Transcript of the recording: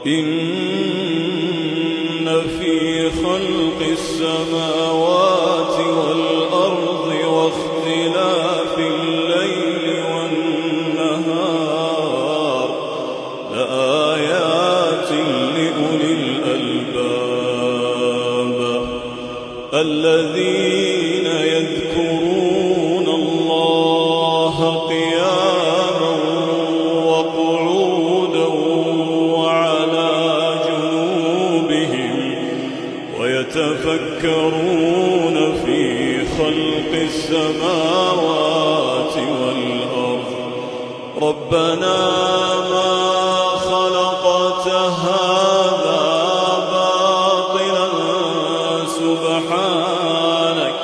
إن في خلق السماوات والأرض واختلاف الليل والنهار لآيات لأولي الألباب الذين يذكرون الله قياما وقعودا وعلى جنوبهم ويتفكرون في خلق السماوات والأرض ربنا ما خلقت هذا باطلا سبحانك